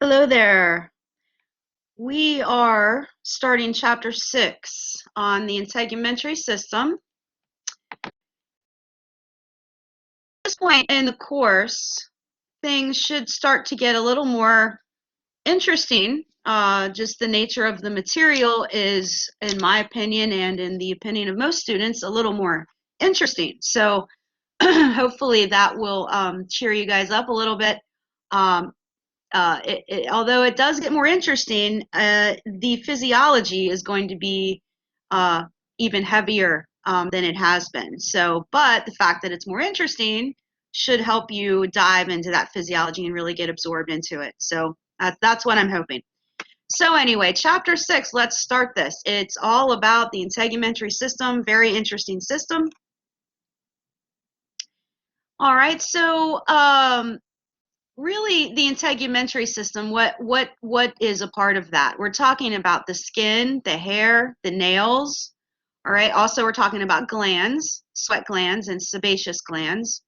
Hello there. We are starting chapter 6 on the integumentary system. At this point in the course, things should start to get a little more interesting. Just the nature of the material is, in my opinion, and in the opinion of most students, a little more interesting. So hopefully that will cheer you guys up a little bit. Although it does get more interesting, the physiology is going to be even heavier than it has been. So, but the fact that it's more interesting should help you dive into that physiology and really get absorbed into it. So that's what I'm hoping. So anyway, chapter 6, let's start this. It's all about the integumentary system, very interesting system. All right, so really the integumentary system, what is a part of that? We're talking about the skin, the hair, the nails. All right, also we're talking about glands, sweat glands and sebaceous glands.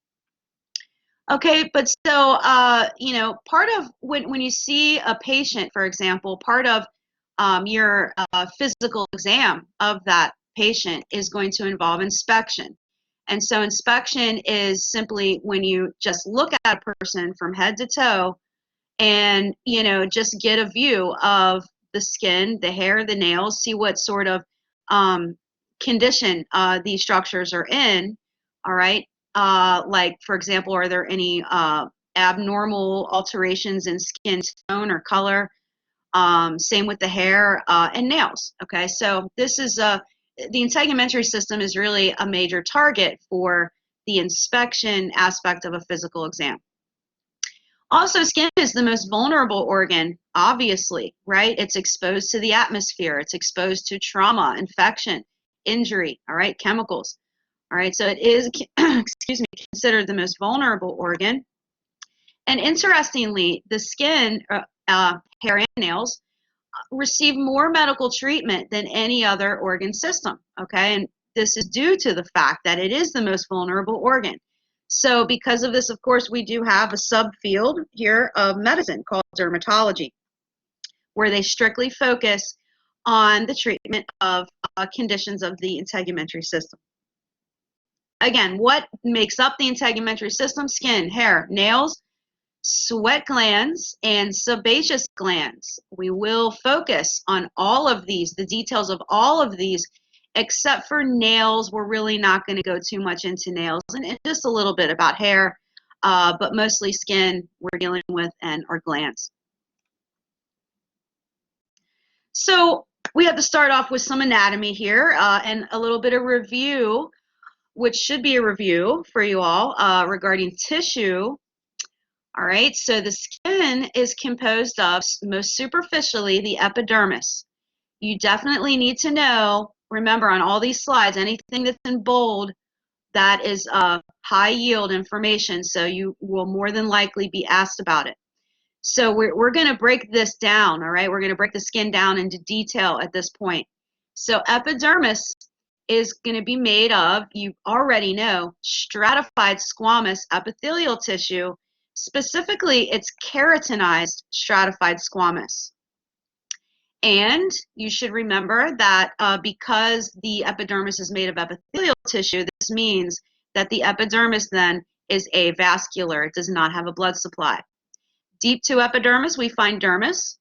Okay, but so part of when you see a patient, for example, part of your physical exam of that patient is going to involve inspection. And so inspection is simply when you just look at a person from head to toe and, just get a view of the skin, the hair, the nails, see what sort of condition these structures are in, all right? Like, for example, are there any abnormal alterations in skin tone or color? Same with the hair and nails, okay? So this is the integumentary system is really a major target for the inspection aspect of a physical exam. Also, skin is the most vulnerable organ, obviously, right? It's exposed to the atmosphere. It's exposed to trauma, infection, injury, all right, chemicals. All right, so it is, considered the most vulnerable organ. And interestingly, the skin, hair and nails, receive more medical treatment than any other organ system, okay? And this is due to the fact that it is the most vulnerable organ. So because of this, of course, we do have a subfield here of medicine called dermatology, where they strictly focus on the treatment of conditions of the integumentary system. Again, what makes up the integumentary system? Skin, hair, nails, sweat glands, and sebaceous glands. We will focus on all of these, the details of all of these, except for nails. We're really not going to go too much into nails, and just a little bit about hair, but mostly skin we're dealing with and our glands. So we have to start off with some anatomy here and a little bit of review, which should be a review for you all regarding tissue. All right, so the skin is composed of, most superficially, the epidermis. You definitely need to know, remember on all these slides, anything that's in bold, that is high yield information, so you will more than likely be asked about it. So we're going to break this down, all right? We're going to break the skin down into detail at this point. So epidermis is going to be made of, you already know, stratified squamous epithelial tissue. Specifically, it's keratinized stratified squamous. And you should remember that because the epidermis is made of epithelial tissue, this means that the epidermis then is avascular. It does not have a blood supply. Deep to epidermis, we find dermis,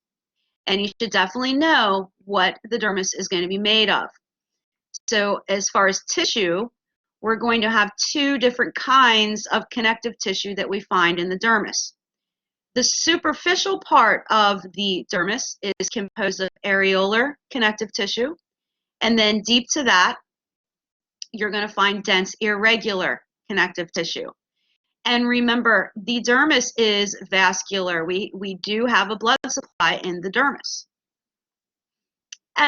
and you should definitely know what the dermis is going to be made of. So as far as tissue, we're going to have two different kinds of connective tissue that we find in the dermis. The superficial part of the dermis is composed of areolar connective tissue, and then deep to that, you're going to find dense irregular connective tissue. And remember, the dermis is vascular. We do have a blood supply in the dermis.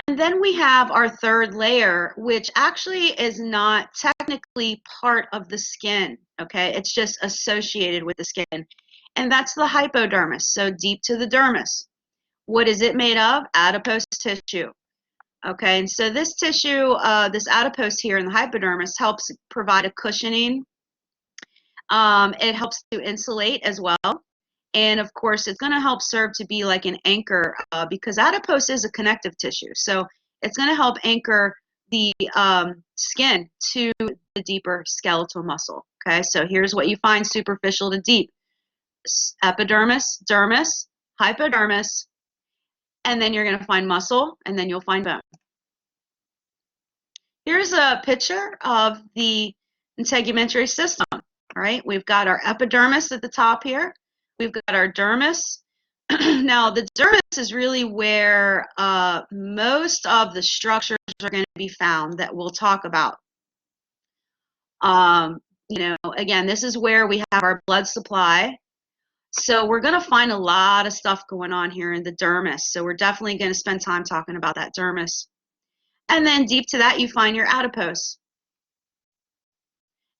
And then we have our third layer, which actually is not technically part of the skin, okay? It's just associated with the skin. And that's the hypodermis, so deep to the dermis. What is it made of? Adipose tissue. Okay, and so this tissue, this adipose here in the hypodermis, helps provide a cushioning. It helps to insulate as well. And of course, it's going to help serve to be like an anchor because adipose is a connective tissue. So it's going to help anchor the skin to the deeper skeletal muscle. Okay, so here's what you find superficial to deep: epidermis, dermis, hypodermis, and then you're going to find muscle, and then you'll find bone. Here's a picture of the integumentary system. All right, we've got our epidermis at the top here. We've got our dermis. Now, the dermis is really where most of the structures are going to be found that we'll talk about. You know, again, this is where we have our blood supply. So we're going to find a lot of stuff going on here in the dermis. So we're definitely going to spend time talking about that dermis. And then deep to that, you find your adipose.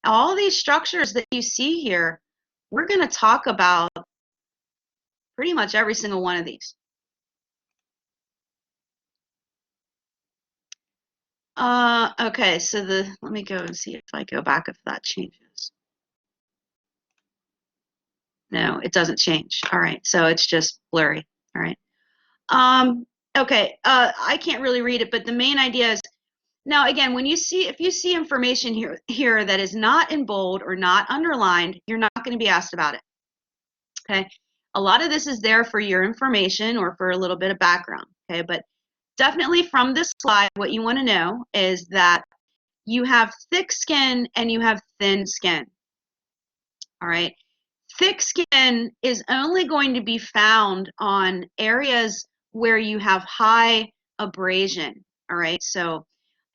All these structures that you see here, we're going to talk about pretty much every single one of these. Okay, so let me go and see if I go back if that changes. No, it doesn't change. All right, so it's just blurry. All right. Okay, I can't really read it, but the main idea is, now again, when you see, if you see information here that is not in bold or not underlined, you're not going to be asked about it. Okay, a lot of this is there for your information or for a little bit of background. Okay, but definitely from this slide, what you want to know is that you have thick skin and you have thin skin. All right, thick skin is only going to be found on areas where you have high abrasion. All right, so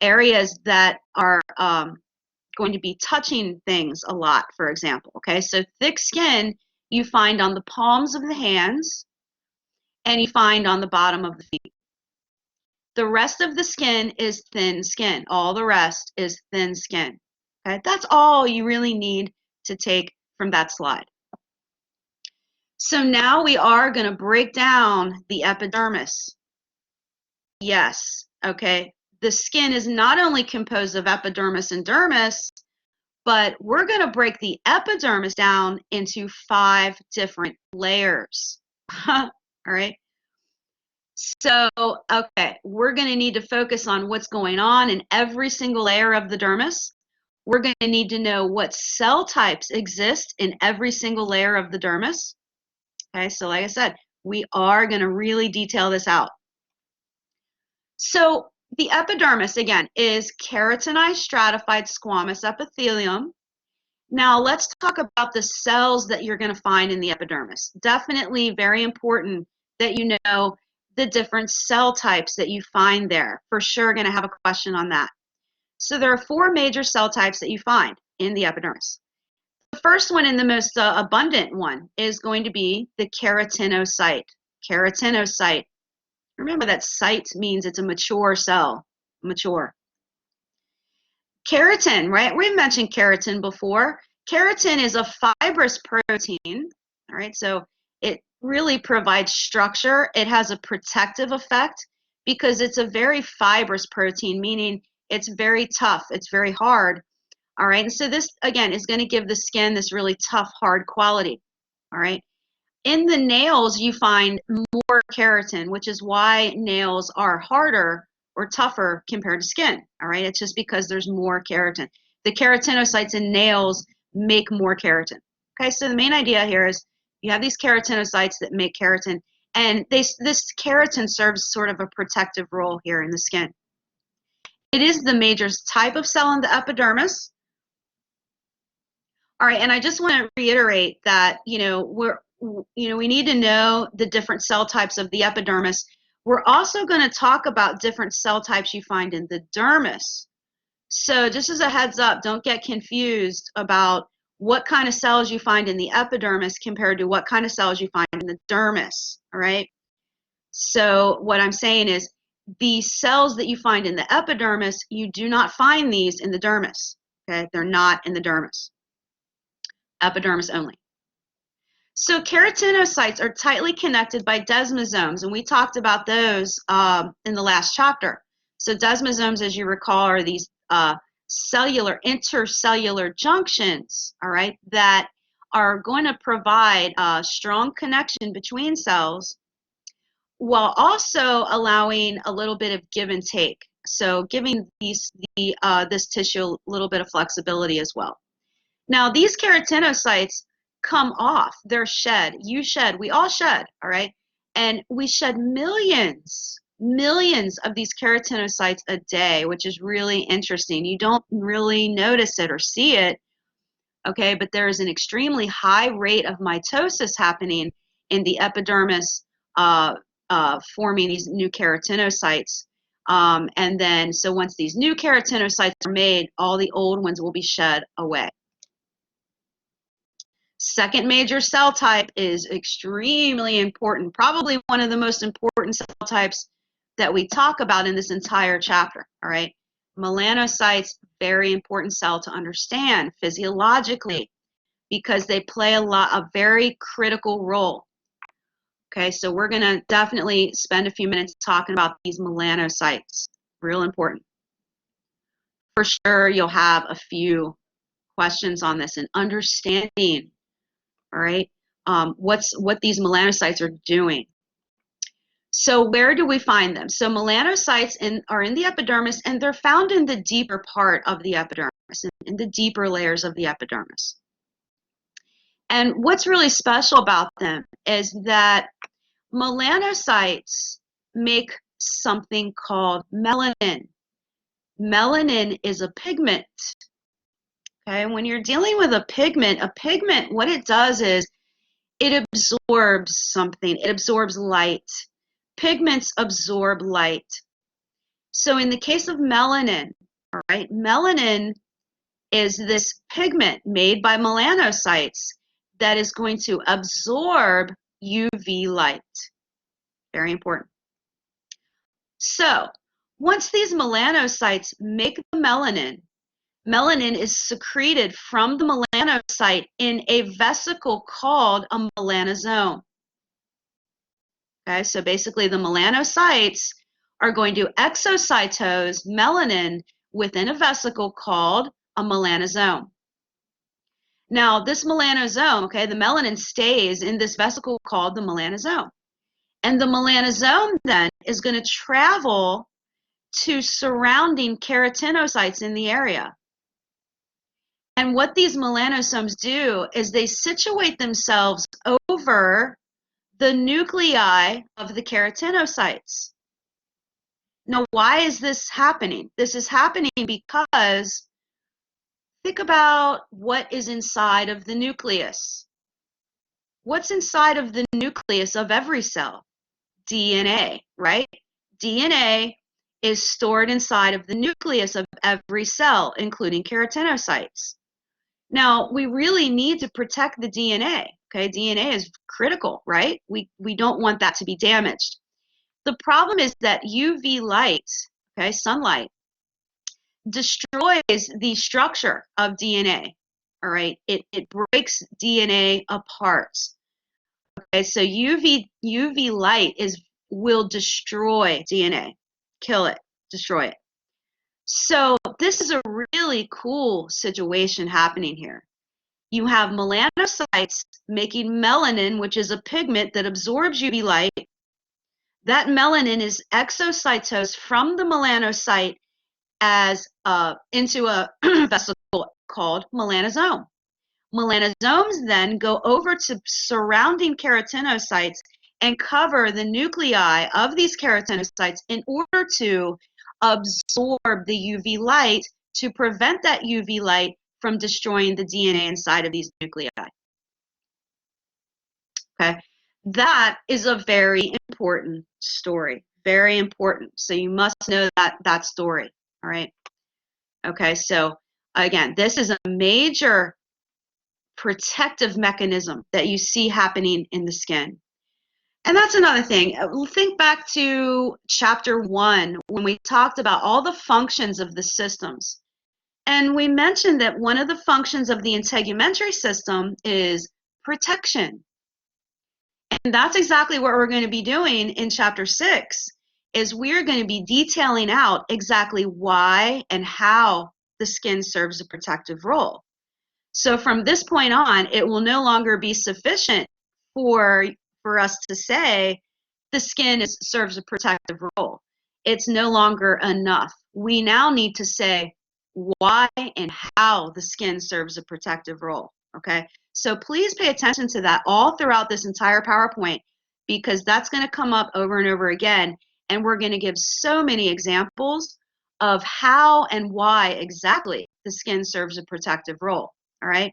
areas that are going to be touching things a lot, for example. Okay, so thick skin you find on the palms of the hands and you find on the bottom of the feet. The rest of the skin is thin skin. All the rest is thin skin. Okay, that's all you really need to take from that slide. So now we are going to break down the epidermis. Yes, okay. The skin is not only composed of epidermis and dermis, but we're going to break the epidermis down into 5 different layers. All right. So, okay, we're going to need to focus on what's going on in every single layer of the dermis. We're going to need to know what cell types exist in every single layer of the dermis. Okay, so like I said, we are going to really detail this out. So the epidermis, again, is keratinized stratified squamous epithelium. Now let's talk about the cells that you're going to find in the epidermis. Definitely very important that you know the different cell types that you find there. For sure going to have a question on that. So there are 4 major cell types that you find in the epidermis. The first one and the most abundant one is going to be the keratinocyte. Keratinocyte. Remember that cyte means it's a mature cell. Mature. Keratin, right? We mentioned keratin before. Keratin is a fibrous protein. All right, so it really provides structure. It has a protective effect because it's a very fibrous protein, meaning it's very tough. It's very hard. All right, and so this, again, is going to give the skin this really tough, hard quality. All right. In the nails, you find more keratin, which is why nails are harder or tougher compared to skin. All right, it's just because there's more keratin. The keratinocytes in nails make more keratin. Okay, so the main idea here is you have these keratinocytes that make keratin, and this keratin serves sort of a protective role here in the skin. It is the major type of cell in the epidermis. All right, and I just want to reiterate that, we need to know the different cell types of the epidermis. We're also going to talk about different cell types you find in the dermis. So just as a heads up, don't get confused about what kind of cells you find in the epidermis compared to what kind of cells you find in the dermis, all right? So what I'm saying is the cells that you find in the epidermis, you do not find these in the dermis, okay? They're not in the dermis. Epidermis only. So keratinocytes are tightly connected by desmosomes, and we talked about those in the last chapter. So desmosomes, as you recall, are these intercellular junctions, all right, that are going to provide a strong connection between cells while also allowing a little bit of give and take. So giving this tissue a little bit of flexibility as well. Now, these keratinocytes come off. They're shed. You shed. We all shed, all right? And we shed millions of these keratinocytes a day, which is really interesting. You don't really notice it or see it, okay? But there is an extremely high rate of mitosis happening in the epidermis, forming these new keratinocytes. And then, so once these new keratinocytes are made, all the old ones will be shed away. Second major cell type is extremely important, probably one of the most important cell types that we talk about in this entire chapter, all right? Melanocytes, very important cell to understand physiologically because they play a very critical role. Okay, so we're going to definitely spend a few minutes talking about these melanocytes, real important. For sure, you'll have a few questions on this and understanding, all right, what these melanocytes are doing. So where do we find them? So melanocytes are in the epidermis, and they're found in the deeper part of the epidermis, in the deeper layers of the epidermis. And what's really special about them is that melanocytes make something called melanin. Melanin is a pigment. Okay, when you're dealing with a pigment, what it does is it absorbs something. It absorbs light. Pigments absorb light. So in the case of melanin, all right, melanin is this pigment made by melanocytes that is going to absorb UV light. Very important. So once these melanocytes make the melanin, melanin is secreted from the melanocyte in a vesicle called a melanosome. Okay, so basically the melanocytes are going to exocytose melanin within a vesicle called a melanosome. Now, this melanosome, okay, the melanin stays in this vesicle called the melanosome. And the melanosome then is going to travel to surrounding keratinocytes in the area. And what these melanosomes do is they situate themselves over the nuclei of the keratinocytes. Now, why is this happening? This is happening because think about what is inside of the nucleus. What's inside of the nucleus of every cell? DNA, right? DNA is stored inside of the nucleus of every cell, including keratinocytes. Now, we really need to protect the DNA. Okay, DNA is critical, right? We don't want that to be damaged. The problem is that UV light, okay, sunlight, destroys the structure of DNA, all right? It breaks DNA apart. Okay, so UV light will destroy DNA, kill it, destroy it. So this is a really cool situation happening here. You have melanocytes making melanin, which is a pigment that absorbs UV light. That melanin is exocytosed from the melanocyte into a vesicle called melanosome. Melanosomes then go over to surrounding keratinocytes and cover the nuclei of these keratinocytes in order to absorb the UV light to prevent that UV light from destroying the DNA inside of these nuclei. Okay, that is a very important story, very important. So you must know that story, all right? Okay, so again, this is a major protective mechanism that you see happening in the skin. And that's another thing. Think back to chapter 1 when we talked about all the functions of the systems. And we mentioned that one of the functions of the integumentary system is protection. And that's exactly what we're going to be doing in chapter 6, is we're going to be detailing out exactly why and how the skin serves a protective role. So from this point on, it will no longer be sufficient for us to say the skin serves a protective role. It's no longer enough. We now need to say why and how the skin serves a protective role, okay? So please pay attention to that all throughout this entire PowerPoint, because that's going to come up over and over again, and we're going to give so many examples of how and why exactly the skin serves a protective role, all right?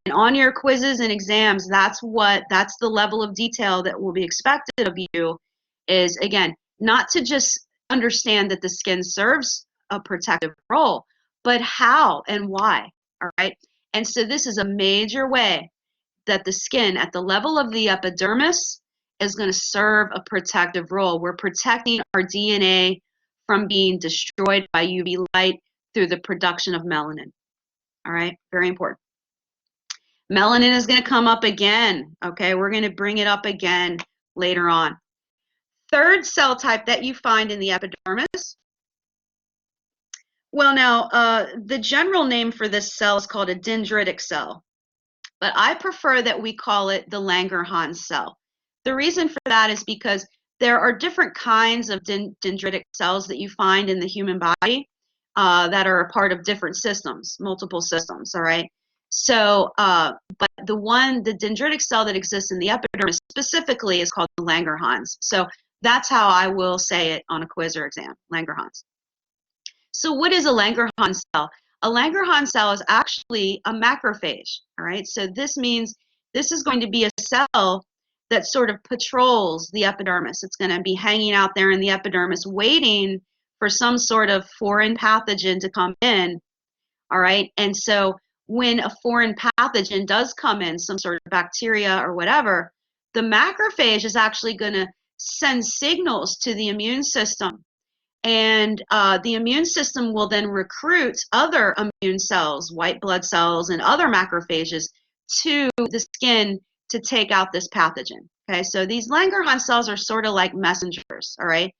And on your quizzes and exams, that's the level of detail that will be expected of you, is, again, not to just understand that the skin serves a protective role, but how and why, all right? And so this is a major way that the skin at the level of the epidermis is going to serve a protective role. We're protecting our DNA from being destroyed by UV light through the production of melanin, all right? Very important. Melanin is going to come up again, okay? We're going to bring it up again later on. Third cell type that you find in the epidermis. Well, now, the general name for this cell is called a dendritic cell, but I prefer that we call it the Langerhans cell. The reason for that is because there are different kinds of dendritic cells that you find in the human body that are a part of different systems, multiple systems, all right? So, but the dendritic cell that exists in the epidermis specifically is called the Langerhans. So that's how I will say it on a quiz or exam, Langerhans. So what is a Langerhans cell? A Langerhans cell is actually a macrophage, all right? So this means this is going to be a cell that sort of patrols the epidermis. It's going to be hanging out there in the epidermis waiting for some sort of foreign pathogen to come in, all right? And so when a foreign pathogen does come in, some sort of bacteria or whatever, the macrophage is actually going to send signals to the immune system. And the immune system will then recruit other immune cells, white blood cells, and other macrophages to the skin to take out this pathogen. Okay, so these Langerhans cells are sort of like messengers, all right?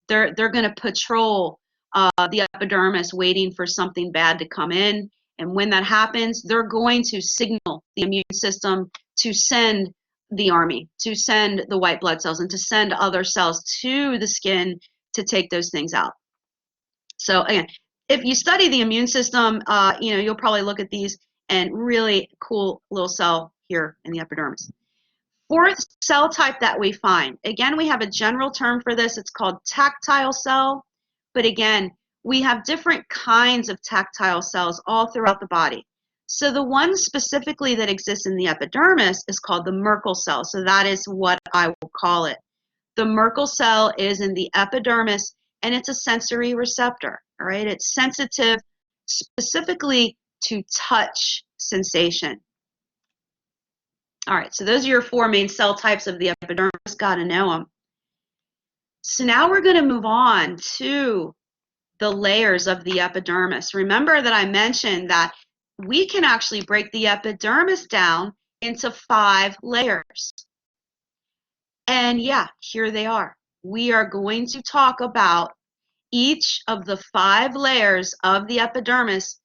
They're going to patrol the epidermis waiting for something bad to come in. And when that happens, they're going to signal the immune system to send the army, to send the white blood cells, and to send other cells to the skin to take those things out. So again, if you study the immune system, you'll probably look at these, and really cool little cell here in the epidermis. Fourth cell type that we find, again, we have a general term for this. It's called tactile cell. But again, we have different kinds of tactile cells all throughout the body. So the one specifically that exists in the epidermis is called the Merkel cell. So that is what I will call it. The Merkel cell is in the epidermis, and it's a sensory receptor, all right? It's sensitive specifically to touch sensation. All right, so those are your four main cell types of the epidermis. Got to know them. So now we're going to move on to the layers of the epidermis. Remember that I mentioned that we can actually break the epidermis down into 5 layers. And yeah, here they are. We are going to talk about each of the 5 layers of the epidermis,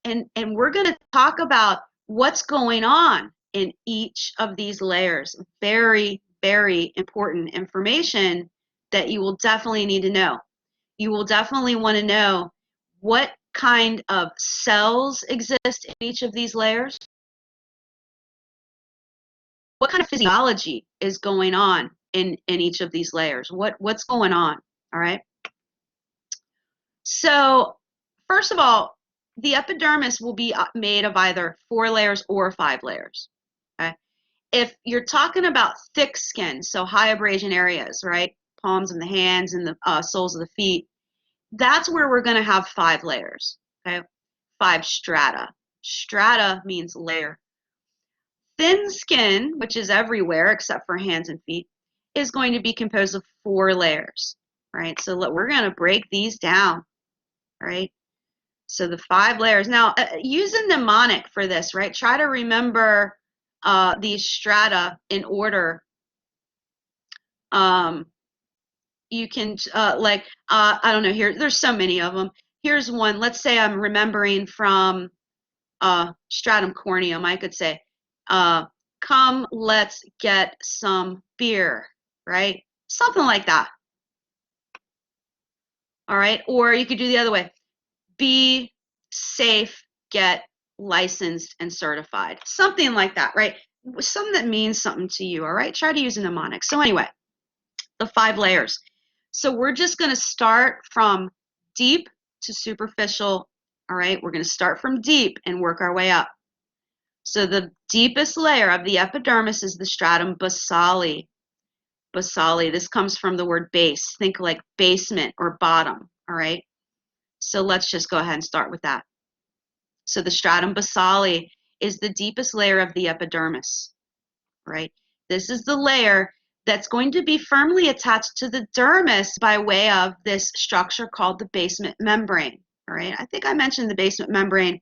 and we're going to talk about what's going on in each of these layers. Very, very important information that you will definitely need to know. You will definitely want to know what kind of cells exist in each of these layers. What kind of physiology is going on in each of these layers? What's going on, all right? So first of all, the epidermis will be made of either 4 layers or 5 layers, okay? If you're talking about thick skin, so high abrasion areas, right? Palms of the hands and the soles of the feet, that's where we're going to have 5 layers, okay? 5 strata. Strata means layer. Thin skin, which is everywhere except for hands and feet, is going to be composed of 4 layers, right? So we're going to break these down, right? So the 5 layers. Now, use a mnemonic for this, right? Try to remember these strata in order. You can, I don't know, there's so many of them. Here's one. Let's say I'm remembering from Stratum Corneum, I could say, come, let's get some beer, right? Something like that. All right, or you could do the other way. Be safe, get licensed and certified. Something like that, right? Something that means something to you, all right? Try to use a mnemonic. So anyway, the 5 layers. So we're just going to start from deep to superficial, all right? We're going to start from deep and work our way up. So the deepest layer of the epidermis is the stratum basale. Basale, this comes from the word base. Think like basement or bottom, all right? So let's just go ahead and start with that. So the stratum basale is the deepest layer of the epidermis, right? This is the layer that's going to be firmly attached to the dermis by way of this structure called the basement membrane, all right? I think I mentioned the basement membrane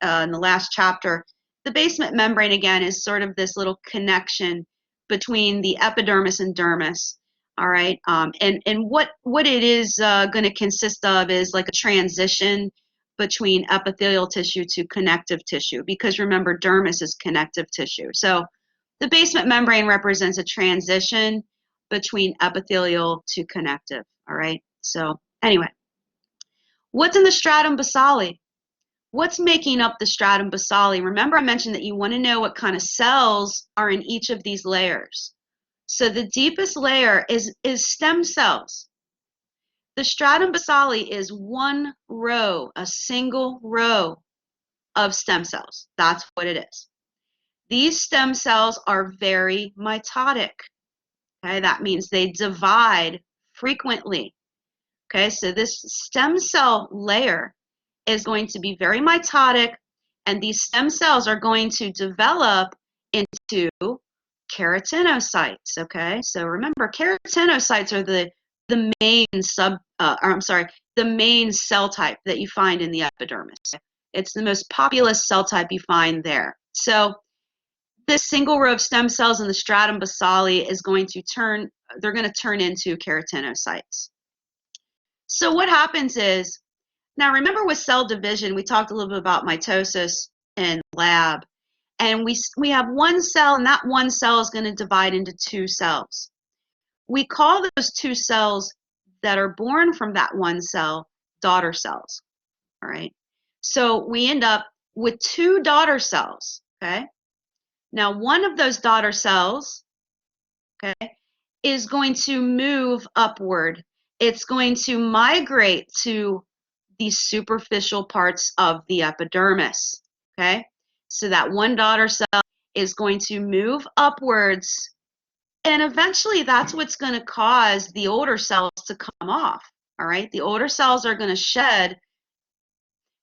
in the last chapter. The basement membrane, again, is sort of this little connection between the epidermis and dermis, all right? And what it is going to consist of is like a transition between epithelial tissue to connective tissue, because remember, dermis is connective tissue. So the basement membrane represents a transition between epithelial to connective, all right? So anyway, what's in the stratum basale? What's making up the stratum basale? Remember I mentioned that you want to know what kind of cells are in each of these layers. So the deepest layer is stem cells. The stratum basale is one row, a single row of stem cells. That's what it is. These stem cells are very mitotic. Okay, that means they divide frequently. Okay, so this stem cell layer is going to be very mitotic, and these stem cells are going to develop into keratinocytes. Okay, so remember, keratinocytes are the main the main cell type that you find in the epidermis. It's the most populous cell type you find there. So this single row of stem cells in the stratum basale is going to turn into keratinocytes. So what happens is, now remember with cell division, we talked a little bit about mitosis in lab, and we have one cell, and that one cell is going to divide into 2 cells. We call those 2 cells that are born from that one cell daughter cells, all right? So we end up with 2 daughter cells, okay? Now, one of those daughter cells, okay, is going to move upward. It's going to migrate to the superficial parts of the epidermis, okay? So that one daughter cell is going to move upwards, and eventually that's what's going to cause the older cells to come off, all right? The older cells are going to shed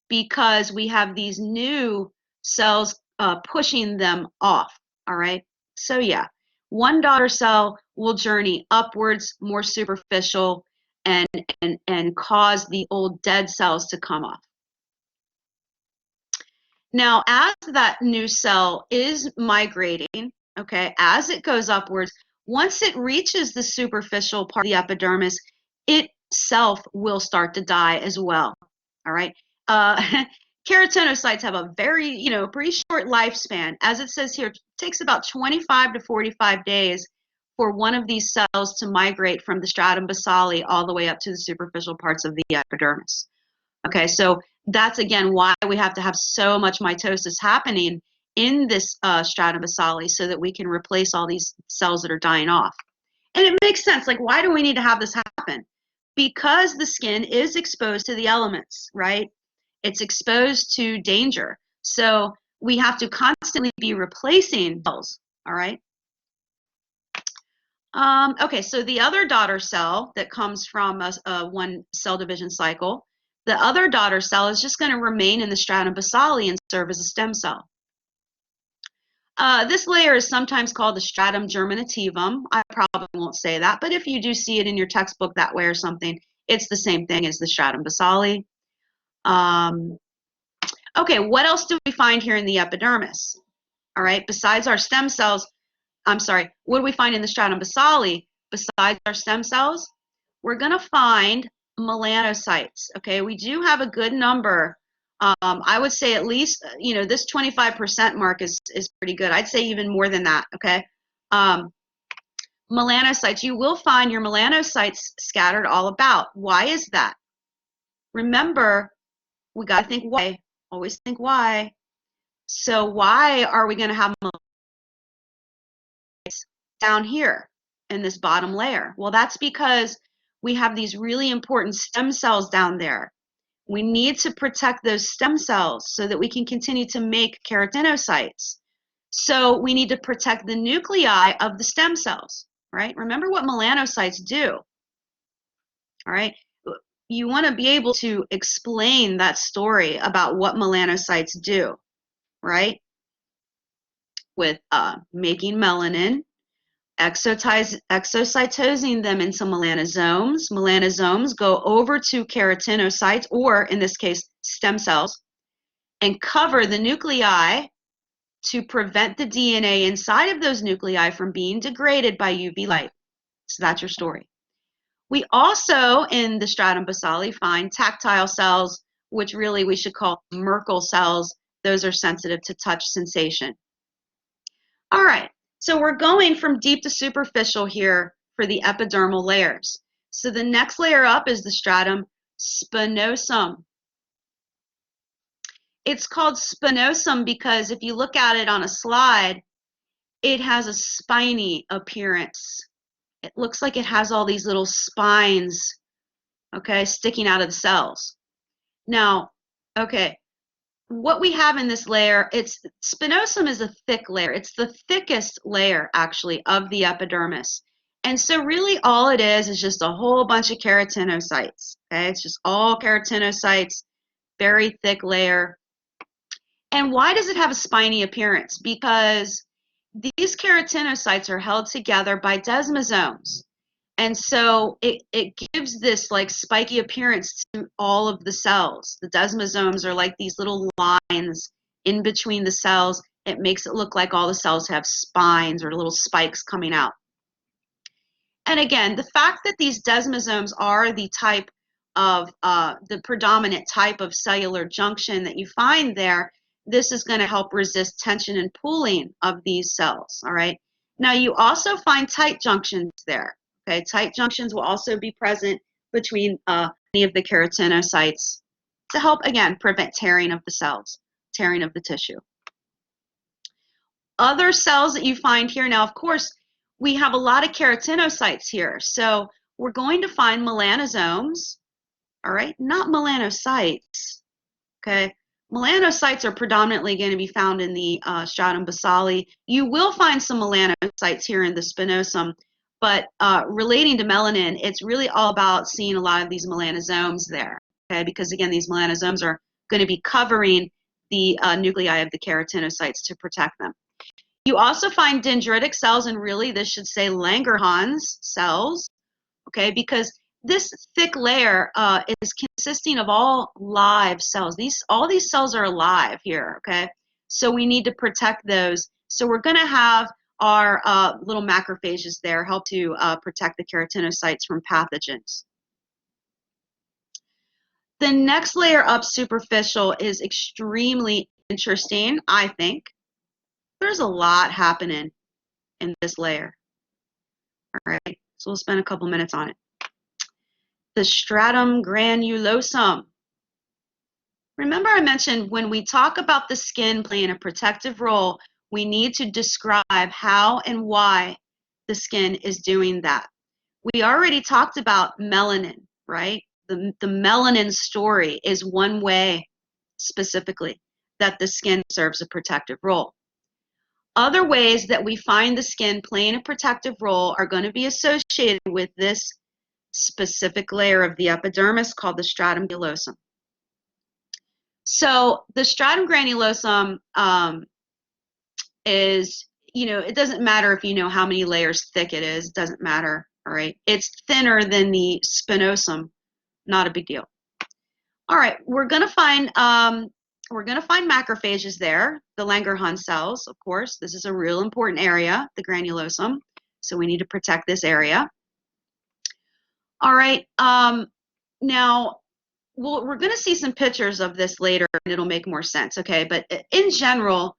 because we have these new cells pushing them off, all right? So yeah, one daughter cell will journey upwards, more superficial, and cause the old dead cells to come off. Now, as that new cell is migrating, okay, as it goes upwards, once it reaches the superficial part of the epidermis, itself will start to die as well, all right? Keratinocytes have a very, pretty short lifespan. As it says here, it takes about 25 to 45 days for one of these cells to migrate from the stratum basale all the way up to the superficial parts of the epidermis. Okay, so that's again why we have to have so much mitosis happening in this stratum basale so that we can replace all these cells that are dying off. And it makes sense. Like, why do we need to have this happen? Because the skin is exposed to the elements, right? It's exposed to danger. So we have to constantly be replacing cells, all right? Okay, so the other daughter cell that comes from a one cell division cycle, the other daughter cell is just going to remain in the stratum basale and serve as a stem cell. This layer is sometimes called the stratum germinativum. I probably won't say that, but if you do see it in your textbook that way or something, it's the same thing as the stratum basale. Okay, what else do we find here in the epidermis? All right, besides our stem cells, what do we find in the stratum basale besides our stem cells? We're going to find melanocytes. Okay, we do have a good number I would say at least, this 25% mark is pretty good. I'd say even more than that, okay? Melanocytes, you will find your melanocytes scattered all about. Why is that? Remember, we got to think why. Always think why. So why are we going to have melanocytes down here in this bottom layer? Well, that's because we have these really important stem cells down there. We need to protect those stem cells so that we can continue to make keratinocytes. So we need to protect the nuclei of the stem cells, right? Remember what melanocytes do, all right? You want to be able to explain that story about what melanocytes do, right? With making melanin, exocytosing them into melanosomes. Melanosomes go over to keratinocytes, or in this case, stem cells, and cover the nuclei to prevent the DNA inside of those nuclei from being degraded by UV light. So that's your story. We also, in the stratum basale, find tactile cells, which really we should call Merkel cells. Those are sensitive to touch sensation. All right, so we're going from deep to superficial here for the epidermal layers. So the next layer up is the stratum spinosum. It's called spinosum because if you look at it on a slide, it has a spiny appearance. It looks like it has all these little spines, okay, sticking out of the cells. Now, okay, what we have in this layer, spinosum is a thick layer. It's the thickest layer, actually, of the epidermis. And so really all it is just a whole bunch of keratinocytes, okay? It's just all keratinocytes, very thick layer. And why does it have a spiny appearance? Because these keratinocytes are held together by desmosomes. And so it gives this like spiky appearance to all of the cells. The desmosomes are like these little lines in between the cells. It makes it look like all the cells have spines or little spikes coming out. And again, the fact that these desmosomes are the type of, the predominant type of cellular junction that you find there, this is going to help resist tension and pooling of these cells, all right? Now, you also find tight junctions there. Okay, tight junctions will also be present between any of the keratinocytes to help, again, prevent tearing of the cells, tearing of the tissue. Other cells that you find here, now, of course, we have a lot of keratinocytes here. So we're going to find melanosomes, all right, not melanocytes, okay? Melanocytes are predominantly going to be found in the stratum basale. You will find some melanocytes here in the spinosum, but relating to melanin, it's really all about seeing a lot of these melanosomes there, okay? Because again, these melanosomes are going to be covering the nuclei of the keratinocytes to protect them. You also find dendritic cells, and really this should say Langerhans cells, okay? Because this thick layer is consisting of all live cells. All these cells are alive here, okay? So we need to protect those. So we're going to have our little macrophages there help to protect the keratinocytes from pathogens. The next layer up, superficial, is extremely interesting, I think. There's a lot happening in this layer. All right, so we'll spend a couple minutes on it. The Stratum Granulosum. Remember I mentioned when we talk about the skin playing a protective role, we need to describe how and why the skin is doing that. We already talked about melanin, right? The melanin story is one way specifically that the skin serves a protective role. Other ways that we find the skin playing a protective role are going to be associated with this specific layer of the epidermis called the stratum granulosum. So the stratum granulosum is, it doesn't matter if you know how many layers thick it is, it doesn't matter, all right? It's thinner than the spinosum, not a big deal. All right, we're gonna find macrophages there, the Langerhans cells, of course. This is a real important area, the granulosum, so we need to protect this area. All right, now we're going to see some pictures of this later, and it'll make more sense, okay? But in general,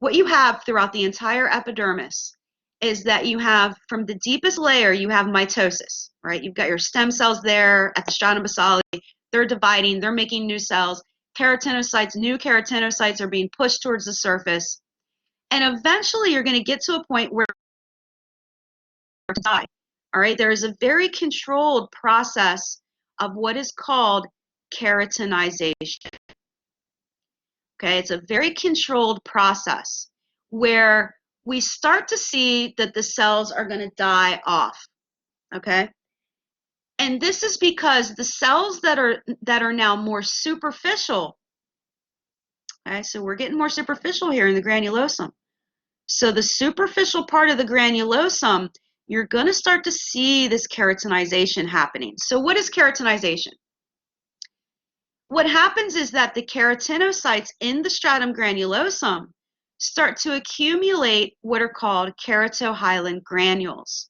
what you have throughout the entire epidermis is that you have, from the deepest layer, you have mitosis, right? You've got your stem cells there at the stratum basale. They're dividing. They're making new cells. Keratinocytes, new keratinocytes are being pushed towards the surface. And eventually, you're going to get to a point where you die, all right? There is a very controlled process of what is called keratinization. Okay, it's a very controlled process where we start to see that the cells are going to die off. Okay, and this is because the cells that are now more superficial. Okay, so we're getting more superficial here in the granulosum. So the superficial part of the granulosum, you're going to start to see this keratinization happening. So what is keratinization? What happens is that the keratinocytes in the stratum granulosum start to accumulate what are called keratohyalin granules.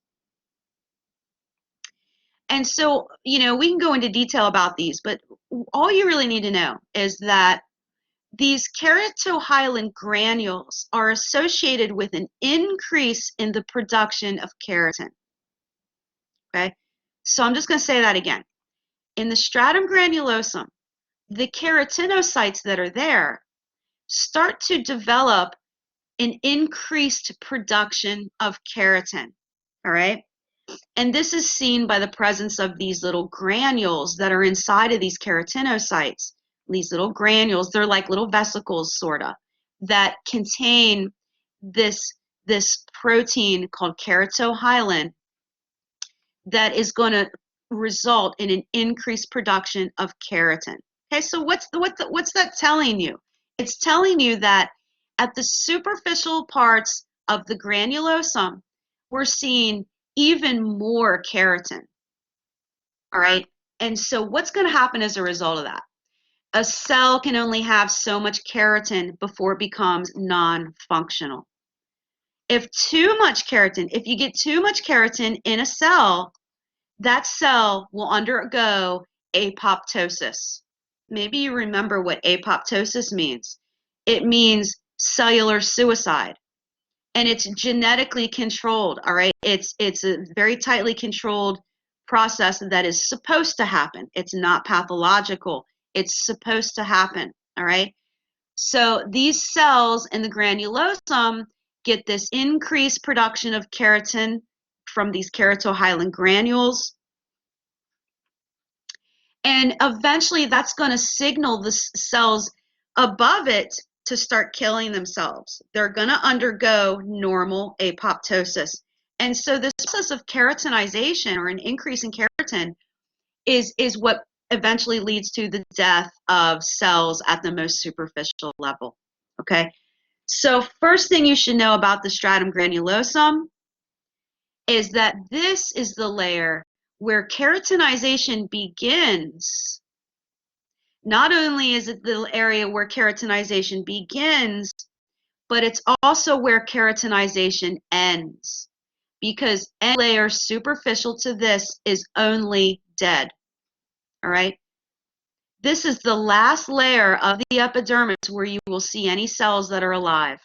And so, we can go into detail about these, but all you really need to know is that these keratohyalin granules are associated with an increase in the production of keratin. Okay? So I'm just going to say that again. In the stratum granulosum, the keratinocytes that are there start to develop an increased production of keratin, all right? And this is seen by the presence of these little granules that are inside of these keratinocytes. These little granules, they're like little vesicles, sort of, that contain this protein called keratohyalin that is going to result in an increased production of keratin. Okay, so what's that telling you? It's telling you that at the superficial parts of the granulosum, we're seeing even more keratin. All right, and so what's going to happen as a result of that? A cell can only have so much keratin before it becomes non-functional. If you get too much keratin in a cell, that cell will undergo apoptosis. Maybe you remember what apoptosis means. It means cellular suicide. And it's genetically controlled, all right? It's a very tightly controlled process that is supposed to happen. It's not pathological. It's supposed to happen, all right? So these cells in the granulosum get this increased production of keratin from these keratohyalin granules. And eventually that's going to signal the cells above it to start killing themselves. They're going to undergo normal apoptosis. And so this process of keratinization, or an increase in keratin, is what eventually leads to the death of cells at the most superficial level. Okay? So first thing you should know about the stratum granulosum is that this is the layer where keratinization begins. Not only is it the area where keratinization begins, but it's also where keratinization ends, because any layer superficial to this is only dead. All right? This is the last layer of the epidermis where you will see any cells that are alive.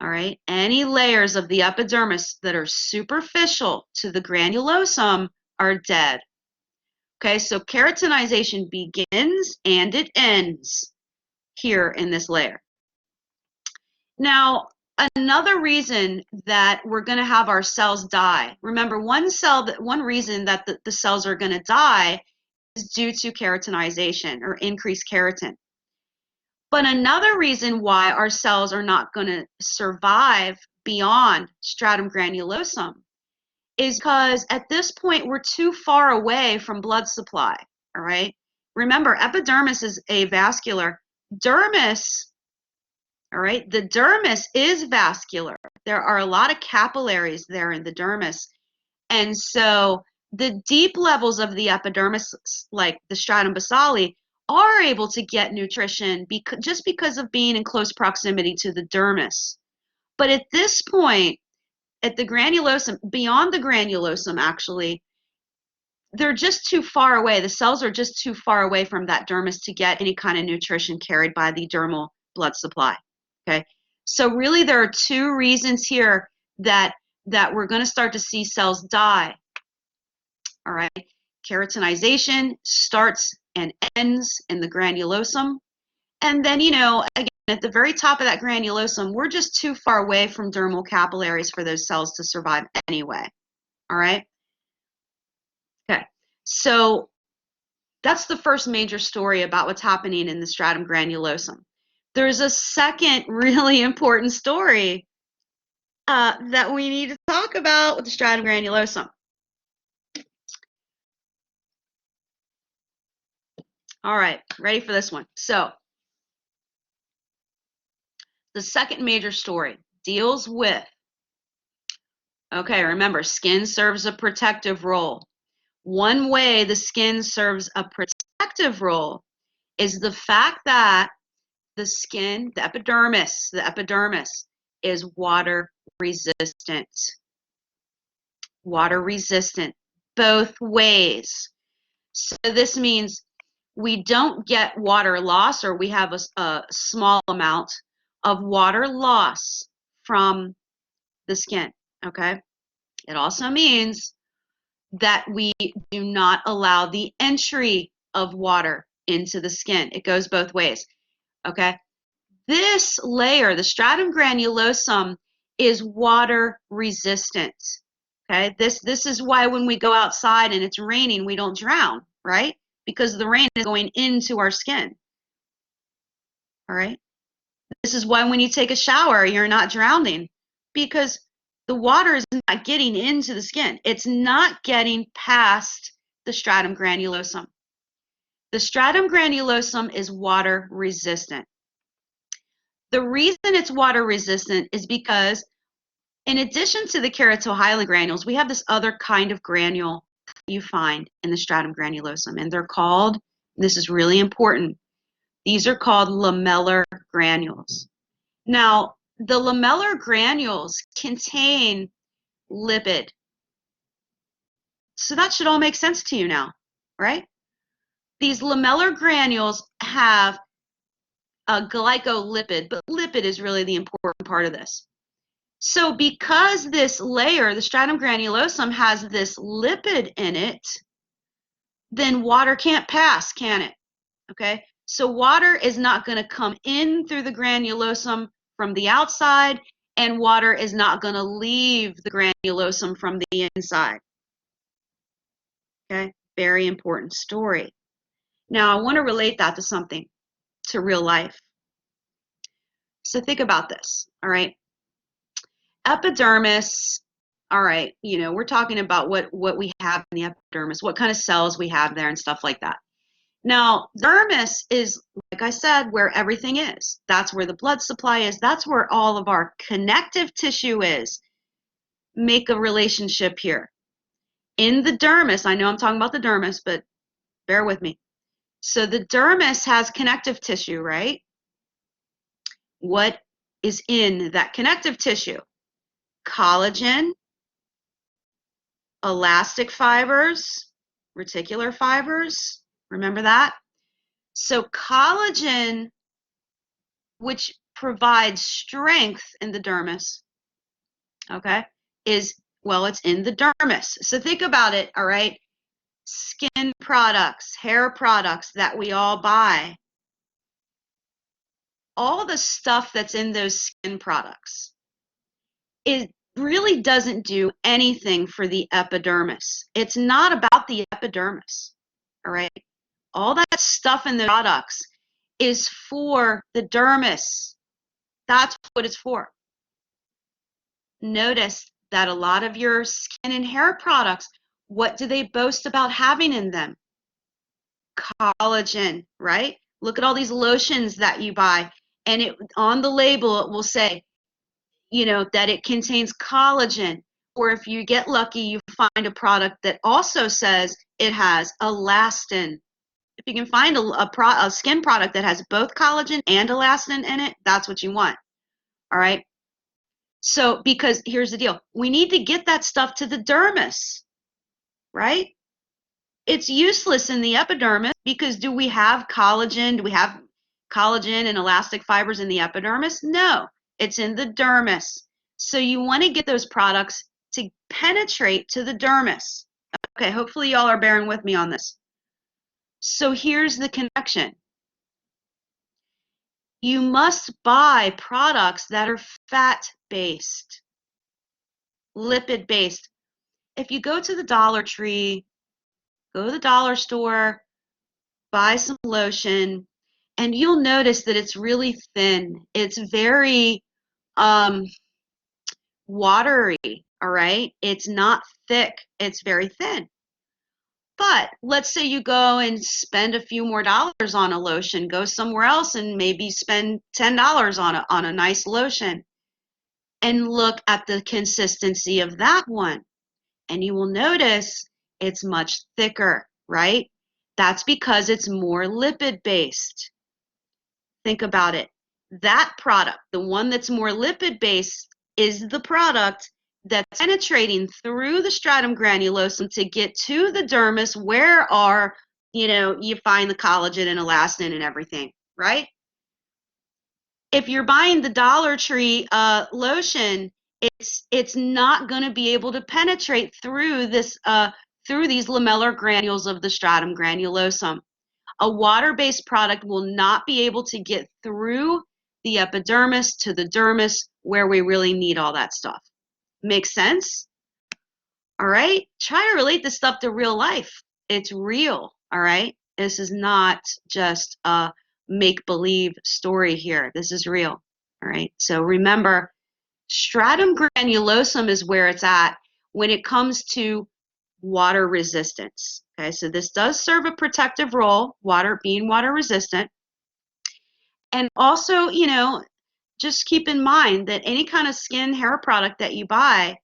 All right? Any layers of the epidermis that are superficial to the granulosum are dead. Okay, so keratinization begins and it ends here in this layer. Now, another reason that we're going to have our cells die, remember one reason that the cells are going to die is due to keratinization or increased keratin. But another reason why our cells are not going to survive beyond stratum granulosum is because at this point we're too far away from blood supply, all right? Remember, epidermis is avascular. Dermis, all right, the dermis is vascular. There are a lot of capillaries there in the dermis. And so the deep levels of the epidermis, like the stratum basale, are able to get nutrition just because of being in close proximity to the dermis. But at this point, at the granulosum, beyond the granulosum actually, they're just too far away. The cells are just too far away from that dermis to get any kind of nutrition carried by the dermal blood supply. Okay, so really there are two reasons here that we're going to start to see cells die. All right, keratinization starts and ends in the granulosum, and then, you know, again, at the very top of that granulosum, we're just too far away from dermal capillaries for those cells to survive anyway. All right. Okay, so that's the first major story about what's happening in the stratum granulosum. There's a second really important story that we need to talk about with the stratum granulosum. All right, ready for this one. So, the second major story deals with, okay, remember, skin serves a protective role. One way the skin serves a protective role is the fact that the skin, the epidermis is water resistant. Water resistant both ways. So this means we don't get water loss, or we have a small amount of water loss from the skin, okay? It also means that we do not allow the entry of water into the skin. It goes both ways, okay? This layer, the stratum granulosum, is water resistant, okay? This is why when we go outside and it's raining, we don't drown, right? Because the rain is going into our skin, all right? This is why when you take a shower, you're not drowning, because the water is not getting into the skin. It's not getting past the stratum granulosum. The stratum granulosum is water resistant. The reason it's water resistant is because in addition to the keratohyalin granules, we have this other kind of granule you find in the stratum granulosum, and they're called, this is really important, these are called lamellar granules. Now, the lamellar granules contain lipid. So that should all make sense to you now, right? These lamellar granules have a glycolipid, but lipid is really the important part of this. So because this layer, the stratum granulosum, has this lipid in it, then water can't pass, can it? Okay, so water is not going to come in through the granulosum from the outside, and water is not going to leave the granulosum from the inside. Okay, very important story. Now, I want to relate that to something, to real life. So think about this, all right? Epidermis, all right, you know, we're talking about what we have in the epidermis, what kind of cells we have there and stuff like that. Now, dermis is, like I said, where everything is. That's where the blood supply is. That's where all of our connective tissue is. Make a relationship here. In the dermis, I know I'm talking about the dermis, but bear with me. So the dermis has connective tissue, right? What is in that connective tissue? Collagen, elastic fibers, reticular fibers. Remember that? So collagen, which provides strength in the dermis, okay, is, well, it's in the dermis. So think about it, all right? Skin products, hair products that we all buy, all the stuff that's in those skin products, it really doesn't do anything for the epidermis. It's not about the epidermis, all right? All that stuff in the products is for the dermis. That's what it's for. Notice that a lot of your skin and hair products, what do they boast about having in them? Collagen, right? Look at all these lotions that you buy, and it on the label it will say, you know, that it contains collagen. Or if you get lucky, you find a product that also says it has elastin. If you can find a skin product that has both collagen and elastin in it, that's what you want. All right? So, because here's the deal. We need to get that stuff to the dermis, right? It's useless in the epidermis because do we have collagen? Do we have collagen and elastic fibers in the epidermis? No, it's in the dermis. So you want to get those products to penetrate to the dermis. Okay, hopefully y'all are bearing with me on this. So here's the connection. You must buy products that are fat-based, lipid-based. If you go to the Dollar Tree, go to the dollar store, buy some lotion, and you'll notice that it's really thin. It's very watery, all right? It's not thick. It's very thin. But let's say you go and spend a few more dollars on a lotion, go somewhere else and maybe spend $10 on a nice lotion and look at the consistency of that one. And you will notice it's much thicker, right? That's because it's more lipid-based. Think about it. That product, the one that's more lipid-based, is the product that's penetrating through the stratum granulosum to get to the dermis where you find the collagen and elastin and everything, right? If you're buying the Dollar Tree lotion, it's not going to be able to penetrate through these lamellar granules of the stratum granulosum. A water-based product will not be able to get through the epidermis to the dermis where we really need all that stuff. Make sense? All right? Try to relate this stuff to real life. It's real, all right? This is not just a make-believe story here. This is real, all right? So remember, stratum granulosum is where it's at when it comes to water resistance. Okay, so this does serve a protective role, being water resistant. And also, just keep in mind that any kind of skin hair product that you buy,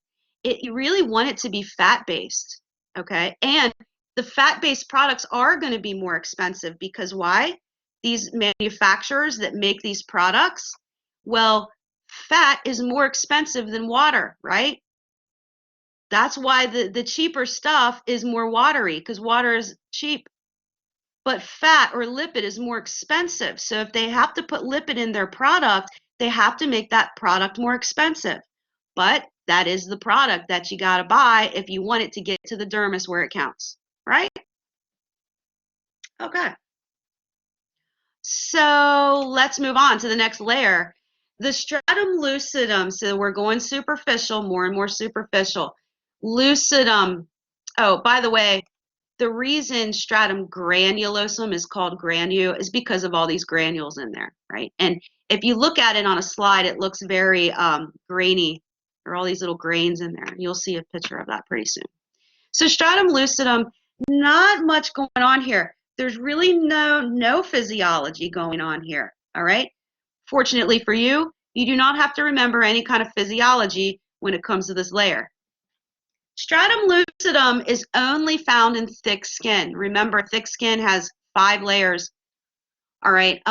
you really want it to be fat-based, okay? And the fat-based products are going to be more expensive because why? These manufacturers that make these products, well, fat is more expensive than water, right? That's why the cheaper stuff is more watery because water is cheap. But fat or lipid is more expensive. So if they have to put lipid in their product, they have to make that product more expensive. But that is the product that you got to buy if you want it to get to the dermis where it counts, right? Okay. So let's move on to the next layer. The stratum lucidum. So we're going superficial, more and more superficial. Lucidum. Oh, by the way, the reason stratum granulosum is called granule is because of all these granules in there, right? And if you look at it on a slide, it looks very grainy. There are all these little grains in there. You'll see a picture of that pretty soon. So stratum lucidum, not much going on here. There's really no physiology going on here, all right? Fortunately for you, you do not have to remember any kind of physiology when it comes to this layer. Stratum lucidum is only found in thick skin. Remember, thick skin has 5 layers. All right,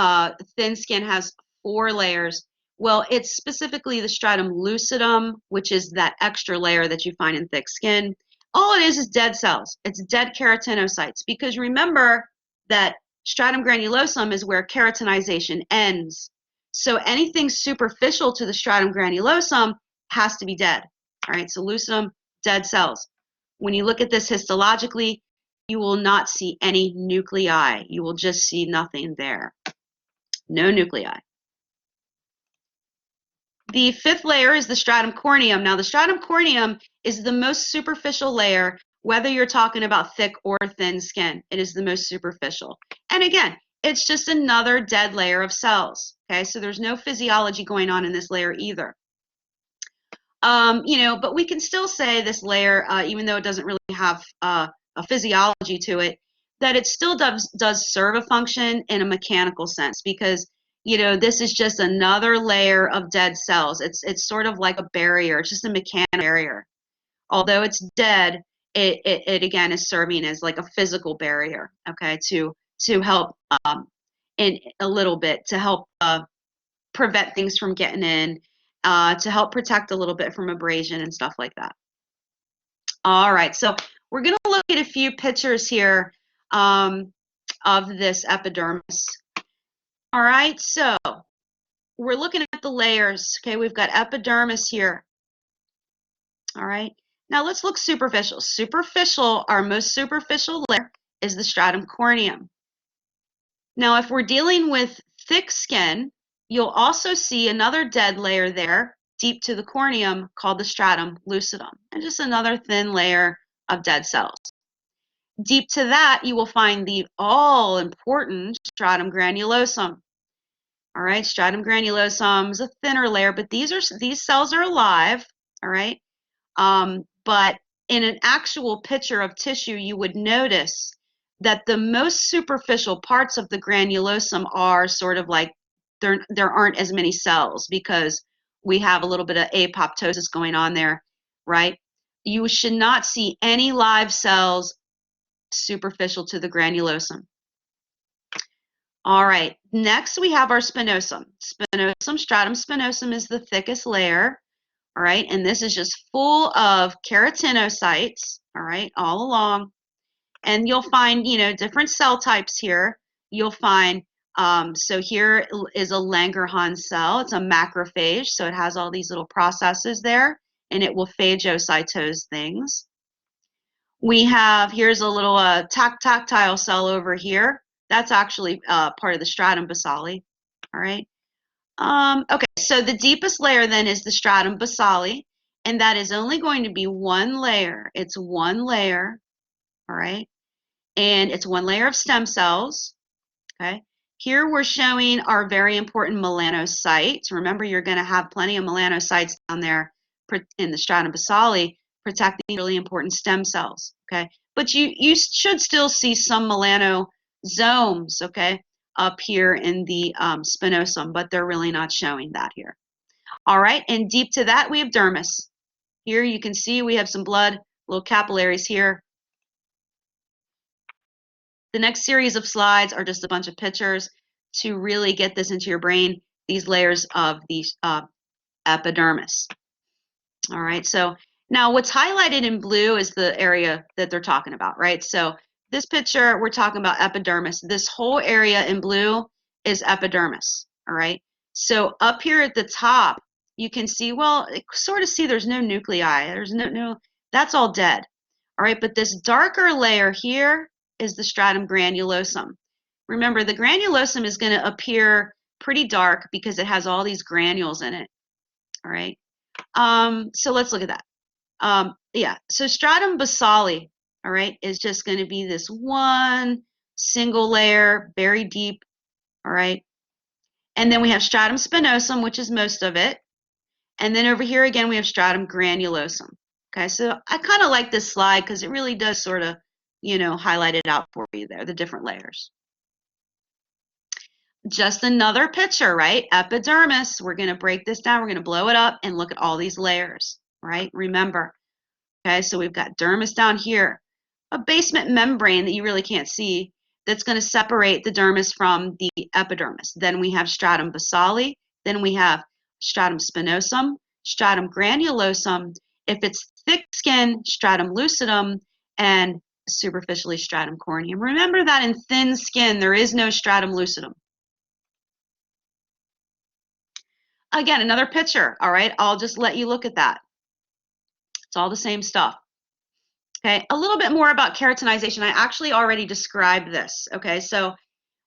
thin skin has 4 layers. Well, it's specifically the stratum lucidum, which is that extra layer that you find in thick skin. All it is dead cells. It's dead keratinocytes. Because remember that stratum granulosum is where keratinization ends. So anything superficial to the stratum granulosum has to be dead. All right, so lucidum, dead cells. When you look at this histologically, you will not see any nuclei. You will just see nothing there. No nuclei. The 5th layer is the stratum corneum. Now, the stratum corneum is the most superficial layer, whether you're talking about thick or thin skin. It is the most superficial. And again, it's just another dead layer of cells. Okay, so there's no physiology going on in this layer either. But we can still say this layer, even though it doesn't really have a physiology to it, that it still does serve a function in a mechanical sense because, this is just another layer of dead cells. It's sort of like a barrier. It's just a mechanical barrier. Although it's dead, it again is serving as like a physical barrier, okay, to help in a little bit to help prevent things from getting in. To help protect a little bit from abrasion and stuff like that. All right, so we're going to look at a few pictures here of this epidermis. All right, so we're looking at the layers. Okay, we've got epidermis here. All right, now let's look superficial. Superficial, our most superficial layer is the stratum corneum. Now, if we're dealing with thick skin, you'll also see another dead layer there, deep to the corneum, called the stratum lucidum, and just another thin layer of dead cells. Deep to that, you will find the all-important stratum granulosum. All right, stratum granulosum is a thinner layer, but these cells are alive. All right, but in an actual picture of tissue, you would notice that the most superficial parts of the granulosum are sort of like there aren't as many cells because we have a little bit of apoptosis going on there, right? You should not see any live cells superficial to the granulosum. All right, next we have our spinosum. Stratum spinosum is the thickest layer, all right, and this is just full of keratinocytes, all right, all along. And you'll find, different cell types here. You'll find, so here is a Langerhans cell. It's a macrophage, so it has all these little processes there, and it will phagocytose things. We have, here's a little tactile cell over here. That's actually part of the Stratum Basale, all right? Okay, so the deepest layer then is the Stratum Basale, and that is only going to be one layer. It's one layer, all right? And it's one layer of stem cells, okay? Here we're showing our very important melanocytes. Remember, you're going to have plenty of melanocytes down there in the Stratum Basale protecting really important stem cells, okay? But you should still see some melanosomes, okay, up here in the spinosum, but they're really not showing that here. All right, and deep to that we have dermis. Here you can see we have some blood, little capillaries here. The next series of slides are just a bunch of pictures to really get this into your brain, these layers of the epidermis. All right, so now what's highlighted in blue is the area that they're talking about, right? So this picture, we're talking about epidermis. This whole area in blue is epidermis, all right? So up here at the top, you can see, well, sort of see there's no nuclei. There's no, that's all dead, all right? But this darker layer here is the stratum granulosum. Remember, the granulosum is going to appear pretty dark because it has all these granules in it, all right? So let's look at that. Yeah, so stratum basale, all right, is just going to be this one single layer, very deep, all right? And then we have stratum spinosum, which is most of it. And then over here again, we have stratum granulosum. Okay, so I kind of like this slide because it really does sort of, highlight it out for you there, the different layers. Just another picture, right? Epidermis. We're going to break this down. We're going to blow it up and look at all these layers, right? Remember. Okay, so we've got dermis down here, a basement membrane that you really can't see that's going to separate the dermis from the epidermis. Then we have stratum basale. Then we have stratum spinosum, stratum granulosum. If it's thick skin, stratum lucidum, and superficially stratum corneum. Remember that in thin skin, there is no stratum lucidum. Again, another picture, all right? I'll just let you look at that. It's all the same stuff. Okay, a little bit more about keratinization. I actually already described this, okay? So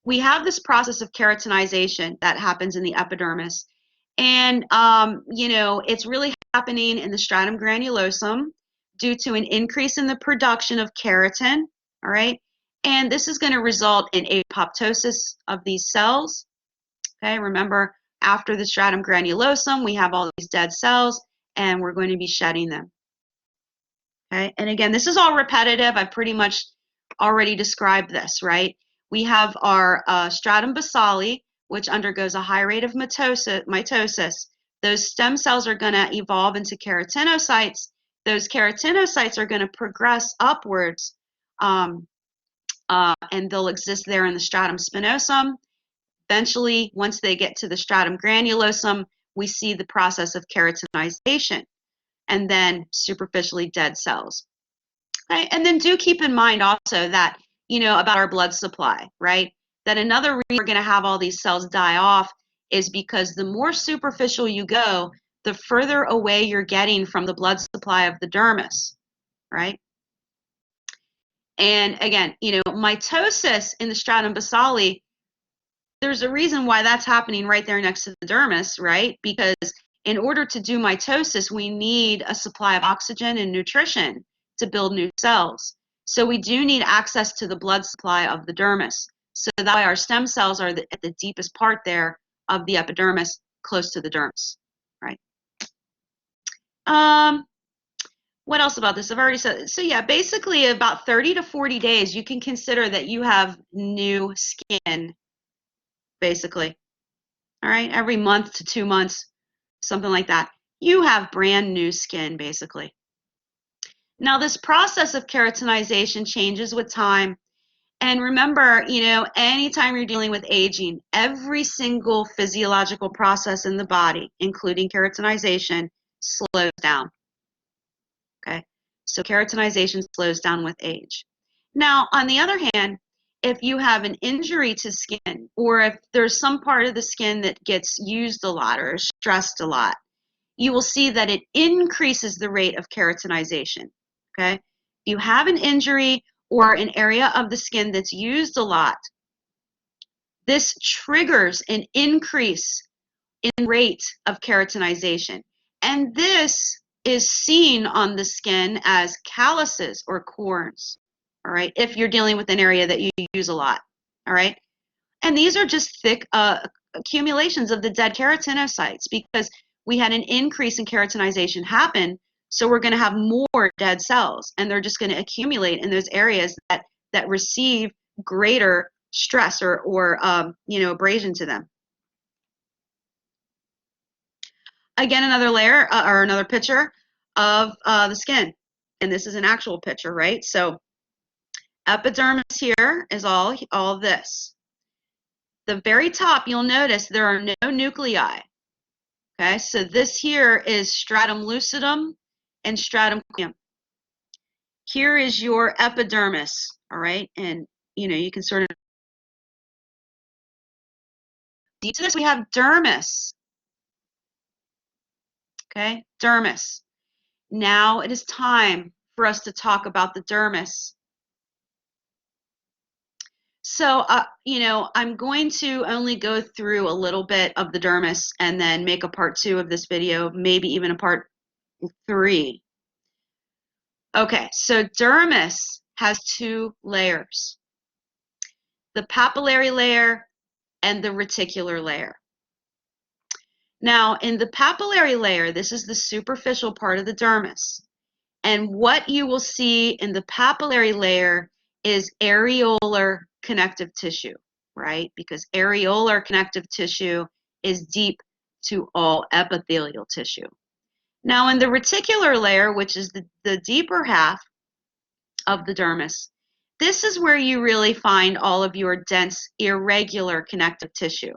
we have this process of keratinization that happens in the epidermis. And, it's really happening in the stratum granulosum due to an increase in the production of keratin, all right? And this is going to result in apoptosis of these cells, okay? Remember, after the stratum granulosum, we have all these dead cells, and we're going to be shedding them. Okay, and again, this is all repetitive. I've pretty much already described this, right? We have our stratum basale, which undergoes a high rate of mitosis. Those stem cells are going to evolve into keratinocytes. Those keratinocytes are going to progress upwards, and they'll exist there in the stratum spinosum. Eventually, once they get to the stratum granulosum, we see the process of keratinization, and then superficially dead cells. Okay, and then do keep in mind also that, about our blood supply, right? That another reason we're going to have all these cells die off is because the more superficial you go, the further away you're getting from the blood supply of the dermis, right? And again, mitosis in the stratum basale, there's a reason why that's happening right there next to the dermis, right? Because in order to do mitosis, we need a supply of oxygen and nutrition to build new cells. So we do need access to the blood supply of the dermis. So that way our stem cells are at the deepest part there of the epidermis, close to the dermis, right? What else about this? I've already said. So yeah, basically about 30 to 40 days, you can consider that you have new skin, basically. All right, every month to 2 months, something like that. You have brand new skin, basically. Now, this process of keratinization changes with time. And remember, anytime you're dealing with aging, every single physiological process in the body, including keratinization, slows down. Okay, so keratinization slows down with age. Now, on the other hand, if you have an injury to skin, or if there's some part of the skin that gets used a lot or stressed a lot, you will see that it increases the rate of keratinization. Okay, if you have an injury or an area of the skin that's used a lot, this triggers an increase in rate of keratinization. And this is seen on the skin as calluses or corns, all right, if you're dealing with an area that you use a lot, all right? And these are just thick accumulations of the dead keratinocytes because we had an increase in keratinization happen, so we're going to have more dead cells, and they're just going to accumulate in those areas that receive greater stress or abrasion to them. Again, another layer or another picture of the skin. And this is an actual picture, right? So epidermis here is all this. The very top, you'll notice there are no nuclei. Okay, so this here is stratum lucidum and stratum corneum. Here is your epidermis, all right? And, you can sort of deep to this, we have dermis. Okay, dermis. Now it is time for us to talk about the dermis. So, I'm going to only go through a little bit of the dermis and then make a part 2 of this video, maybe even a part 3. Okay, so dermis has 2 layers, the papillary layer and the reticular layer. Now, in the papillary layer, this is the superficial part of the dermis. And what you will see in the papillary layer is areolar connective tissue, right? Because areolar connective tissue is deep to all epithelial tissue. Now, in the reticular layer, which is the deeper half of the dermis, this is where you really find all of your dense, irregular connective tissue.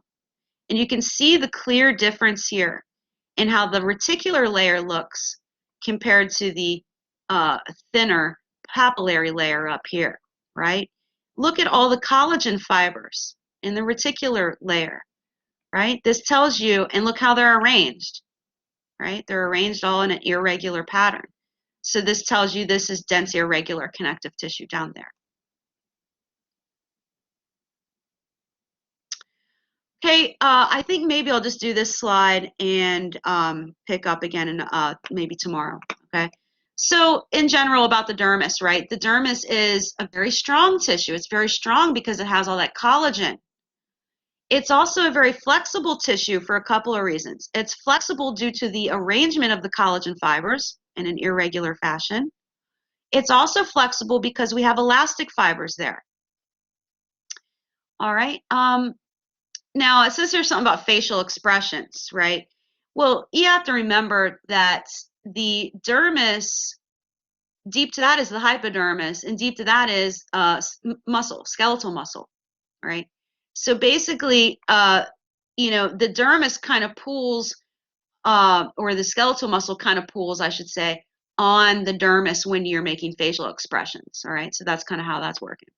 And you can see the clear difference here in how the reticular layer looks compared to the thinner papillary layer up here, right? Look at all the collagen fibers in the reticular layer, right? This tells you, and look how they're arranged, right? They're arranged all in an irregular pattern. So this tells you this is dense, irregular connective tissue down there. Okay, I think maybe I'll just do this slide and pick up again in, maybe tomorrow, okay? So in general about the dermis, right? The dermis is a very strong tissue. It's very strong because it has all that collagen. It's also a very flexible tissue for a couple of reasons. It's flexible due to the arrangement of the collagen fibers in an irregular fashion. It's also flexible because we have elastic fibers there. All right. Now, it says here something about facial expressions, right? Well, you have to remember that the dermis, deep to that is the hypodermis, and deep to that is muscle, skeletal muscle, right? So basically, the dermis kind of pulls, or the skeletal muscle kind of pulls, I should say, on the dermis when you're making facial expressions. All right, so that's kind of how that's working.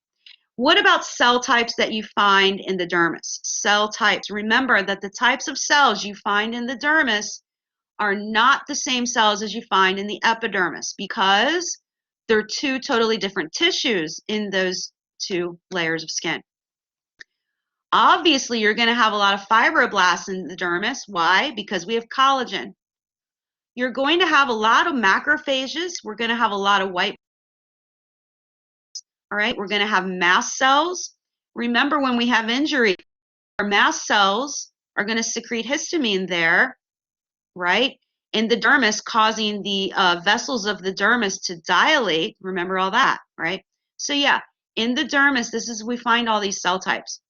What about cell types that you find in the dermis? Cell types. Remember that the types of cells you find in the dermis are not the same cells as you find in the epidermis because they're two totally different tissues in those two layers of skin. Obviously, you're going to have a lot of fibroblasts in the dermis. Why? Because we have collagen. You're going to have a lot of macrophages. We're going to have a lot of white. All right, we're going to have mast cells. Remember, when we have injury, our mast cells are going to secrete histamine there, right, in the dermis, causing the vessels of the dermis to dilate. Remember all that, right? So yeah, in the dermis, we find all these cell types.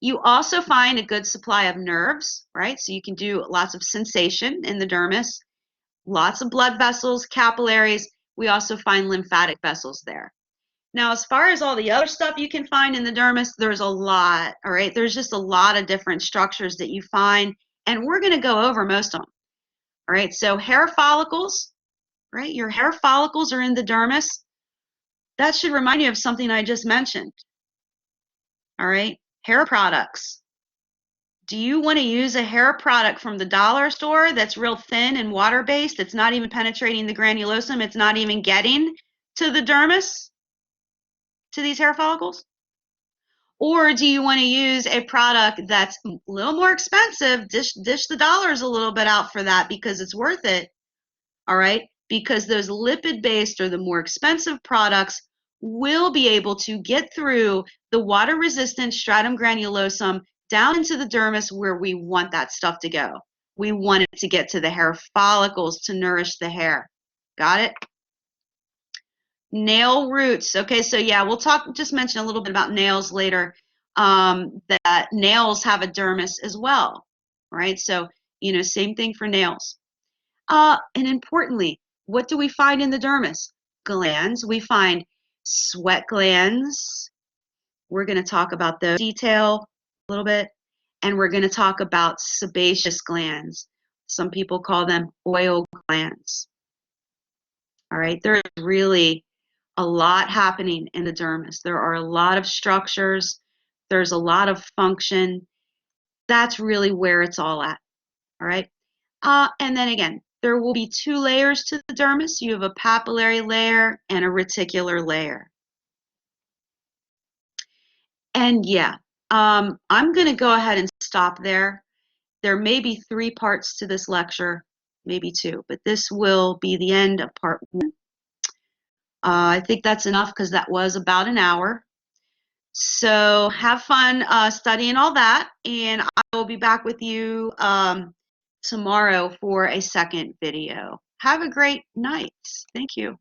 You also find a good supply of nerves, right? So you can do lots of sensation in the dermis, lots of blood vessels, capillaries. We also find lymphatic vessels there. Now, as far as all the other stuff you can find in the dermis, there's a lot, all right? There's just a lot of different structures that you find, and we're going to go over most of them, all right? So hair follicles, right? Your hair follicles are in the dermis. That should remind you of something I just mentioned, all right? Hair products. Do you want to use a hair product from the dollar store that's real thin and water-based? It's not even penetrating the granulosum. It's not even getting to the dermis, to these hair follicles? Or do you want to use a product that's a little more expensive, dish the dollars a little bit out for that because it's worth it, all right? Because those lipid-based or the more expensive products will be able to get through the water-resistant stratum granulosum down into the dermis where we want that stuff to go. We want it to get to the hair follicles to nourish the hair. Got it? Nail roots. Okay, so yeah, we'll just mention a little bit about nails later. That nails have a dermis as well, right? So, same thing for nails. And importantly, what do we find in the dermis? Glands. We find sweat glands. We're going to talk about those in detail a little bit. And we're going to talk about sebaceous glands. Some people call them oil glands. All right, there's really a lot happening in the dermis. There are a lot of structures. There's a lot of function. That's really where it's all at. All right. And then again, there will be two layers to the dermis. You have a papillary layer and a reticular layer. And yeah, I'm going to go ahead and stop there. There may be 3 parts to this lecture, maybe 2, but this will be the end of part 1. I think that's enough because that was about an hour. So have fun studying all that, and I will be back with you tomorrow for a second video. Have a great night. Thank you.